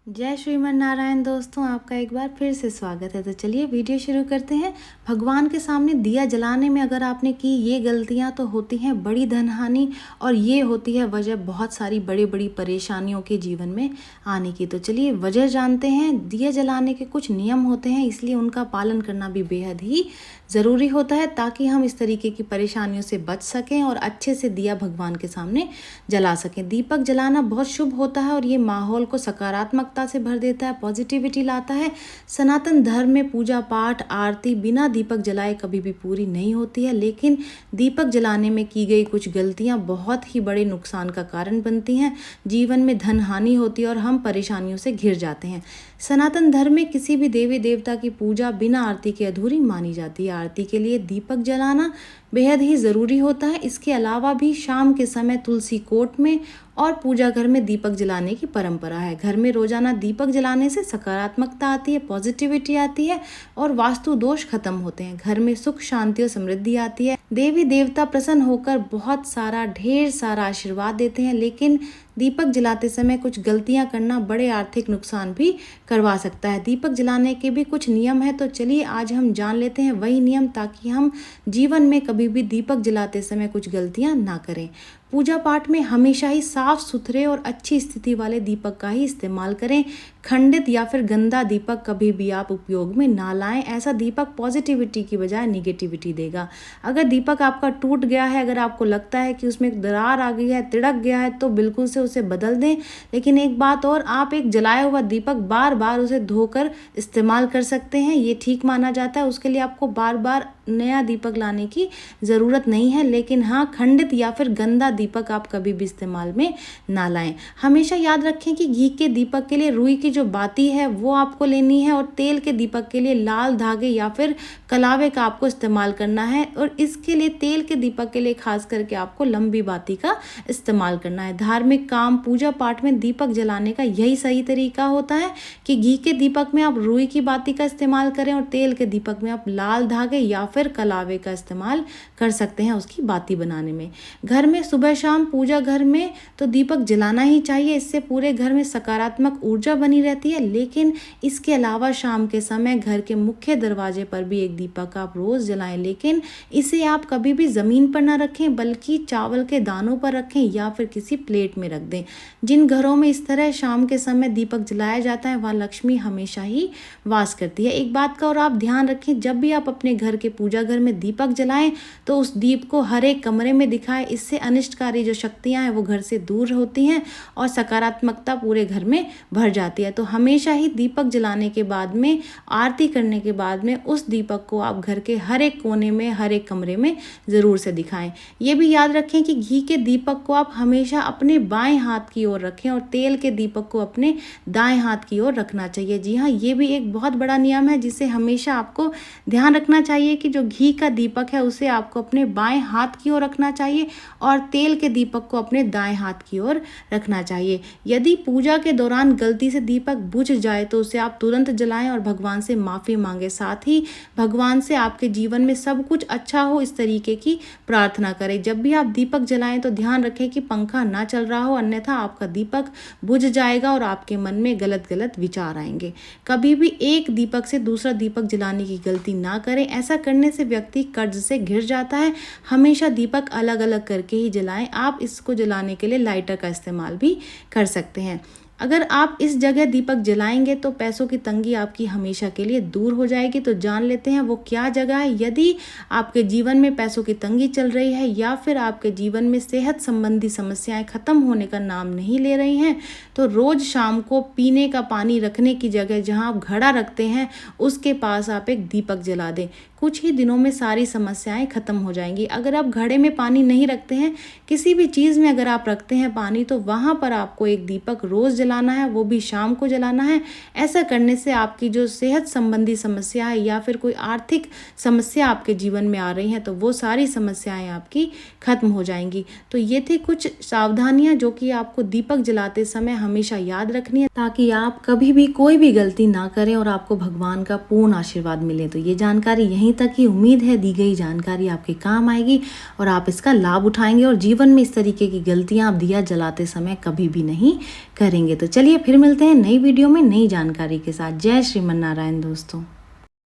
जय श्रीमन नारायण दोस्तों, आपका एक बार फिर से स्वागत है। तो चलिए वीडियो शुरू करते हैं। भगवान के सामने दिया जलाने में अगर आपने की ये गलतियां तो होती हैं बड़ी धनहानि, और ये होती है वजह बहुत सारी बड़ी बड़ी परेशानियों के जीवन में आने की। तो चलिए वजह जानते हैं। दिया जलाने के कुछ नियम होते हैं, इसलिए उनका पालन करना भी बेहद ही ज़रूरी होता है, ताकि हम इस तरीके की परेशानियों से बच सकें और अच्छे से दिया भगवान के सामने जला सकें। दीपक जलाना बहुत शुभ होता है और ये माहौल को सकारात्मकता से भर देता है, पॉजिटिविटी लाता है। सनातन धर्म में पूजा पाठ आरती बिना दीपक जलाए कभी भी पूरी नहीं होती है, लेकिन दीपक जलाने में की गई कुछ गलतियां बहुत ही बड़े नुकसान का कारण बनती हैं। जीवन में धन हानि होती है और हम परेशानियों से घिर जाते हैं। सनातन धर्म में किसी भी देवी देवता की पूजा बिना आरती के अधूरी मानी जाती है। आरती के लिए दीपक जलाना बेहद ही ज़रूरी होता है। इसके अलावा भी शाम के समय तुलसी कोट में और पूजा घर में दीपक जलाने की परंपरा है। घर में रोजाना दीपक जलाने से सकारात्मकता आती है, पॉजिटिविटी आती है और वास्तु दोष खत्म होते हैं। घर में सुख शांति और समृद्धि आती है। देवी देवता प्रसन्न होकर बहुत सारा ढेर सारा आशीर्वाद देते हैं, लेकिन दीपक जलाते समय कुछ गलतियां करना बड़े आर्थिक नुकसान भी करवा सकता है। दीपक जलाने के भी कुछ नियम है, तो चलिए आज हम जान लेते हैं वही नियम, ताकि हम जीवन में कभी भी दीपक जलाते समय कुछ गलतियां ना करें। पूजा पाठ में हमेशा ही साफ सुथरे और अच्छी स्थिति वाले दीपक का ही इस्तेमाल करें। खंडित या फिर गंदा दीपक कभी भी आप उपयोग में ना लाएं। ऐसा दीपक पॉजिटिविटी की बजाय निगेटिविटी देगा। अगर दीपक आपका टूट गया है, अगर आपको लगता है कि उसमें एक दरार आ गई है, तिड़क गया है, तो बिल्कुल से उसे बदल दें। लेकिन एक बात और, आप एक जलाया हुआ दीपक बार बार उसे धोकर इस्तेमाल कर सकते हैं, ये ठीक माना जाता है। उसके लिए आपको बार बार नया दीपक लाने की ज़रूरत नहीं है। लेकिन हाँ, खंडित या फिर गंदा दीपक आप कभी भी इस्तेमाल में ना लाएं। हमेशा याद रखें कि घी के दीपक के लिए रुई की जो बाती है वो आपको लेनी है, और तेल के दीपक के लिए लाल धागे या फिर कलावे का आपको इस्तेमाल करना है। और इसके लिए तेल के दीपक के लिए खास करके आपको लंबी बाती का इस्तेमाल करना है। धार्मिक काम पूजा पाठ में दीपक जलाने का यही सही तरीका होता है कि घी के दीपक में आप रुई की बाती का इस्तेमाल करें और तेल के दीपक में आप लाल धागे या फिर कलावे का इस्तेमाल कर सकते हैं उसकी बाती बनाने में। घर में सुबह शाम पूजा घर में तो दीपक जलाना ही चाहिए, इससे पूरे घर में सकारात्मक ऊर्जा बनी रहती है। लेकिन इसके अलावा शाम के समय घर के मुख्य दरवाजे पर भी एक दीपक आप रोज जलाएं, लेकिन इसे आप कभी भी जमीन पर ना रखें, बल्कि चावल के दानों पर रखें या फिर किसी प्लेट में रख दें। जिन घरों में इस तरह शाम के समय दीपक जलाया जाता है वहाँ लक्ष्मी हमेशा ही वास करती है। एक बात का और आप ध्यान रखें, जब भी आप अपने घर के पूजा घर में दीपक जलाएं तो उस दीप को हर एक कमरे में दिखाएं। इससे अनिष्टकारी जो शक्तियां हैं वो घर से दूर होती हैं और सकारात्मकता पूरे घर में भर जाती है। तो हमेशा ही दीपक जलाने के बाद में, आरती करने के बाद में, उस दीपक को आप घर के हर एक कोने में, हर एक कमरे में ज़रूर से दिखाएं। ये भी याद रखें कि घी के दीपक को आप हमेशा अपने बाएं हाथ की ओर रखें और तेल के दीपक को अपने दाएं हाथ की ओर रखना चाहिए। जी हाँ, ये भी एक बहुत बड़ा नियम है जिसे हमेशा आपको ध्यान रखना चाहिए कि जो घी का दीपक है उसे आपको अपने बाएं हाथ की ओर रखना चाहिए और तेल के दीपक को अपने दाएं हाथ की ओर रखना चाहिए। यदि पूजा के दौरान गलती से दीपक बुझ जाए तो उसे आप तुरंत जलाएं और भगवान से माफ़ी मांगे। साथ ही भगवान से आपके जीवन में सब कुछ अच्छा हो इस तरीके की प्रार्थना करें। जब भी आप दीपक जलाएं तो ध्यान रखें कि पंखा ना चल रहा हो, अन्यथा आपका दीपक बुझ जाएगा और आपके मन में गलत गलत विचार आएंगे। कभी भी एक दीपक से दूसरा दीपक जलाने की गलती ना करें। ऐसा करने से व्यक्ति कर्ज से घिर जाता है। हमेशा दीपक अलग अलग करके ही जलाएं। आप इसको जलाने के लिए लाइटर का इस्तेमाल भी कर सकते हैं। अगर आप इस जगह दीपक जलाएंगे तो पैसों की तंगी आपकी हमेशा के लिए दूर हो जाएगी। तो जान लेते हैं वो क्या जगह है। यदि आपके जीवन में पैसों की तंगी चल रही है या फिर आपके जीवन में सेहत संबंधी समस्याएं खत्म होने का नाम नहीं ले रही हैं, तो रोज शाम को पीने का पानी रखने की जगह जहां आप घड़ा रखते हैं उसके पास आप एक दीपक जला दें। कुछ ही दिनों में सारी समस्याएं खत्म हो जाएंगी। अगर आप घड़े में पानी नहीं रखते हैं, किसी भी चीज़ में अगर आप रखते हैं पानी, तो वहाँ पर आपको एक दीपक रोज़ जलाना है, वो भी शाम को जलाना है। ऐसा करने से आपकी जो सेहत संबंधी समस्या है या फिर कोई आर्थिक समस्या आपके जीवन में आ रही हैं, तो वो सारी समस्याएं आपकी खत्म हो जाएंगी। तो ये थी कुछ सावधानियां जो कि आपको दीपक जलाते समय हमेशा याद रखनी है, ताकि आप कभी भी कोई भी गलती ना करें और आपको भगवान का पूर्ण आशीर्वाद मिले। तो ये जानकारी यहीं तक ही। उम्मीद है दी गई जानकारी आपके काम आएगी और आप इसका लाभ उठाएंगे और जीवन में इस तरीके की गलतियां आप दिया जलाते समय कभी भी नहीं करेंगे। तो चलिए फिर मिलते हैं नई वीडियो में नई जानकारी के साथ। जय श्रीमन नारायण दोस्तों।